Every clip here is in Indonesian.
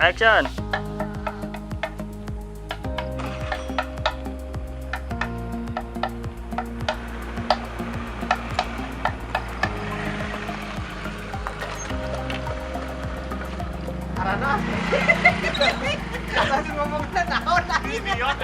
Action. Karena langsung ngomongnya naon lagi idiot.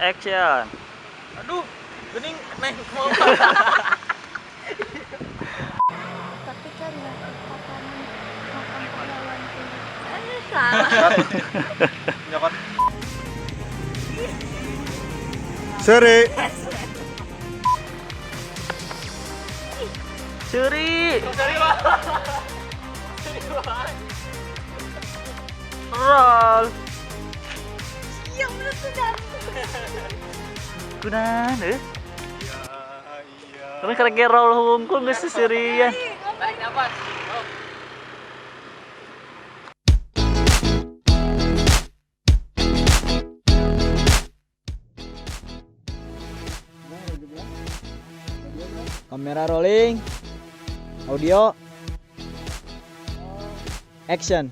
Action. Aduh, gening neng mau. Tapi kan ya makanan makan pahlawan itu. Salah. Nyokot. Seri. Curi. Cari wah. Roll. Iya bener sudah. Kunaon Iya. Tapi karena roll hungkul geus sesirian. Tarik nafas. Oh. Kamera rolling, audio, action.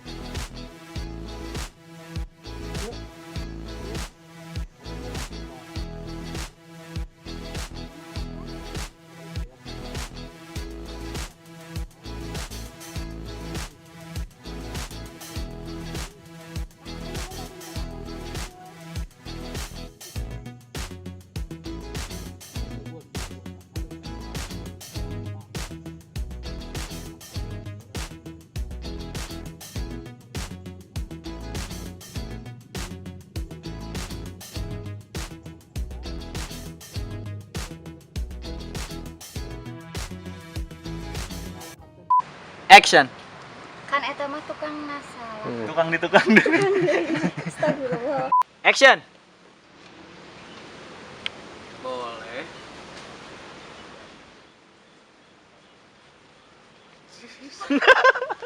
Action. Kan eta mah tukang nasal. Tukang ditukang. Astagfirullah. Action. Boleh.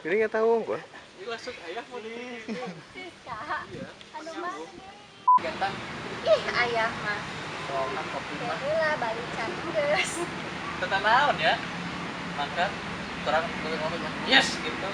Ini nggak tahu gua. Ini langsung ayah mau di. Kak. Anu mah. Gantang. Ih, ayah mah. Soalnya kopi mah. Heula balikan geus. Tentang naon ya. Maka terang ngomong yes gitu.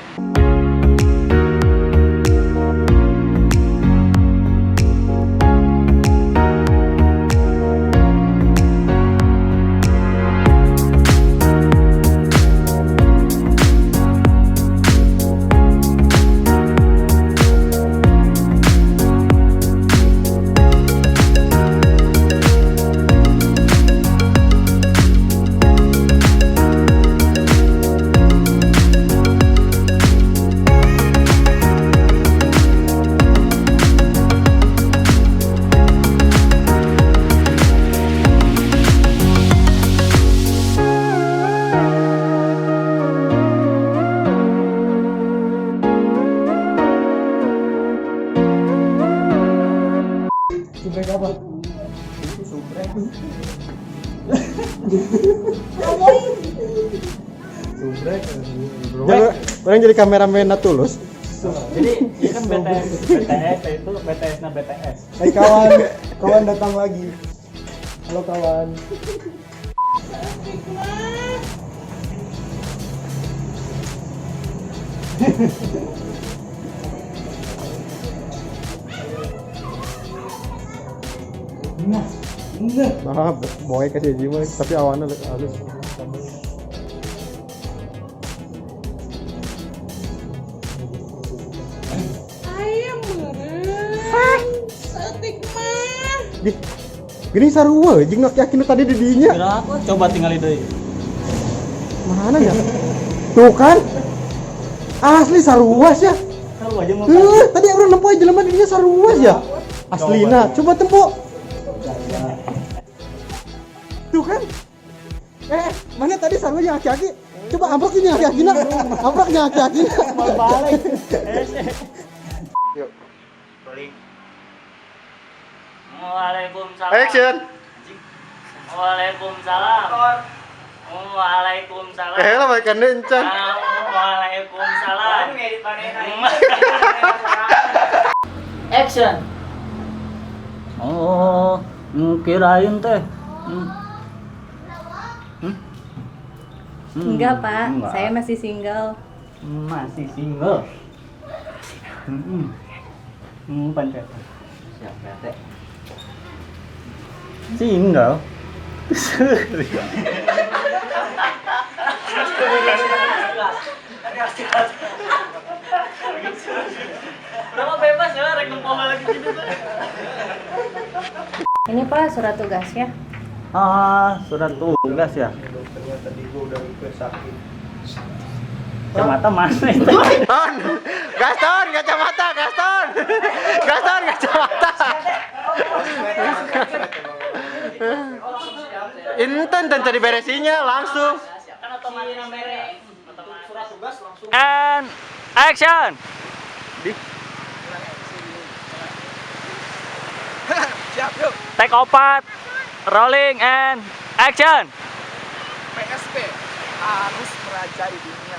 Subrek apa? Subrek. Subrek. Orang jadi kameramen Tulus. Jadi ini kan BTS itu BTS-nya BTS. Hai kawan datang lagi. Halo kawan. Nah, boy kasih jiwa tapi awannya halus. Ayam meureun. Saeutik mah. Gini sarua jeung yakin tadi di dinya. Kenapa? Coba tinggal deui. Mana ya? Tuh kan. Asli saruas ya. Tahu aja mau. Tadi orang nempo jelema di dinya saruas ya. Aslina, coba tempo. Tuh kan. Mana tadi sarua yang aki-aki? Coba amprok ini aki-akina. Amproknya aki-akina. Mau balik. Yuk. Rolling. Waalaikumsalam. Action. Waalaikumsalam. Waalaikumsalam. Lah makan encan. Waalaikumsalam. Action. Oh, kirain teh. Enggak, Pak. Enggak. Saya masih single. Masih single. Pancet. Siap, PT. Single. Berapa bebas ya, rek nempel lagi gitu. Ini Pak surat tugasnya. Surat tugas ya. Kacamata mana itu? Gaston, kacamata, Gaston. Gaston, kacamata. Inten dan tadi beresinya langsung. Kan otomatis merek. Surat tugas langsung. And action. Siap, yuk. Take 4. Rolling and action. PSP harus merajai dunia.